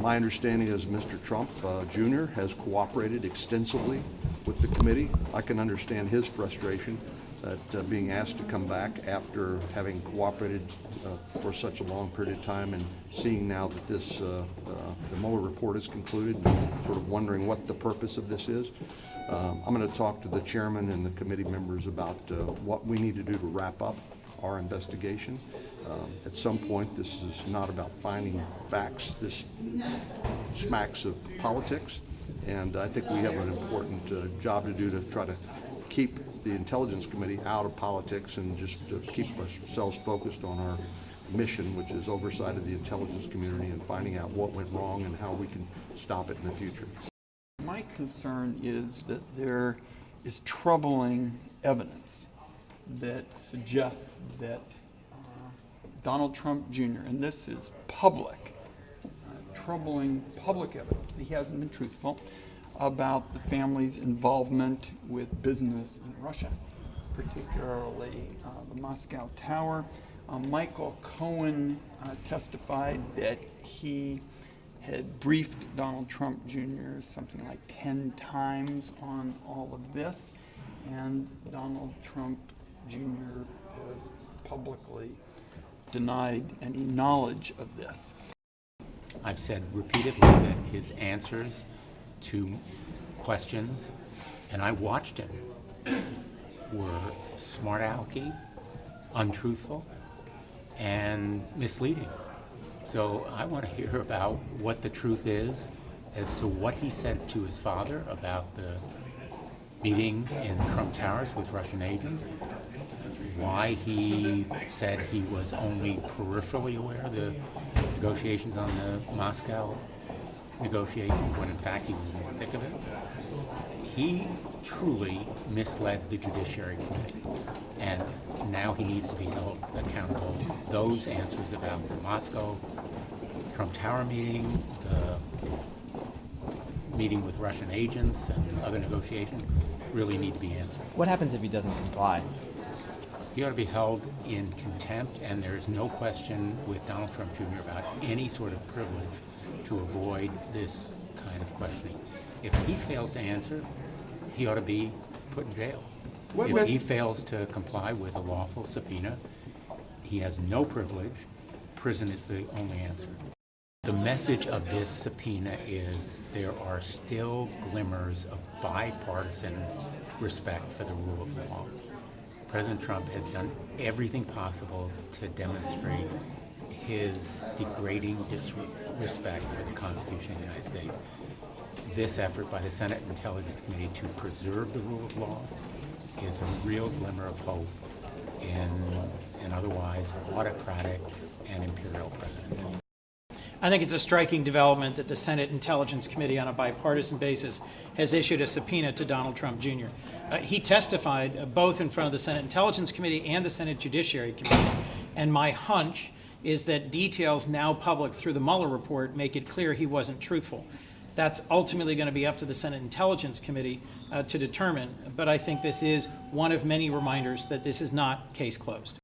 My understanding is Mr. Trump Jr. has cooperated extensively with the committee. I can understand his frustration at being asked to come back after having cooperated for such a long period of time, and seeing now that this the Mueller report is concluded, sort of wondering what the purpose of this is. I'm going to talk to the chairman and the committee members about what we need to do to wrap up our investigation. At some point, this is not about finding facts. This smacks of politics, and I think we have an important job to do to try to keep the Intelligence Committee out of politics and just keep ourselves focused on our mission, which is oversight of the intelligence community and finding out what went wrong and how we can stop it in the future. My concern is that there is troubling evidence that suggests that Donald Trump Jr., and this is public, troubling public evidence, he hasn't been truthful about the family's involvement with business in Russia, particularly the Moscow Tower. Michael Cohen testified that he had briefed Donald Trump Jr. something like 10 times on all of this, and Donald Trump Jr. has publicly denied any knowledge of this. I've said repeatedly that his answers to questions, and I watched him, were smart alecky, untruthful, and misleading. So I want to hear about what the truth is as to what he said to his father about the meeting in Trump Towers with Russian agents, why he said he was only peripherally aware of the negotiations on the Moscow negotiation, when in fact he was in the thick of it. He truly misled the Judiciary Committee, and now he needs to be held accountable. Those answers about the Moscow Trump Tower meeting, the meeting with Russian agents and other negotiations really need to be answered. What happens if he doesn't comply? He ought to be held in contempt, and there's no question with Donald Trump Jr. about any sort of privilege to avoid this kind of questioning. If he fails to answer, he ought to be put in jail. If he fails to comply with a lawful subpoena, he has no privilege. Prison is the only answer. The message of this subpoena is there are still glimmers of bipartisan respect for the rule of law. President Trump has done everything possible to demonstrate his degrading disrespect for the Constitution of the United States. This effort by the Senate Intelligence Committee to preserve the rule of law is a real glimmer of hope in an otherwise autocratic and imperial presidency. I think it's a striking development that the Senate Intelligence Committee, on a bipartisan basis, has issued a subpoena to Donald Trump Jr. He testified both in front of the Senate Intelligence Committee and the Senate Judiciary Committee, and my hunch is that details now public through the Mueller report make it clear he wasn't truthful. That's ultimately going to be up to the Senate Intelligence Committee to determine, but I think this is one of many reminders that this is not case closed.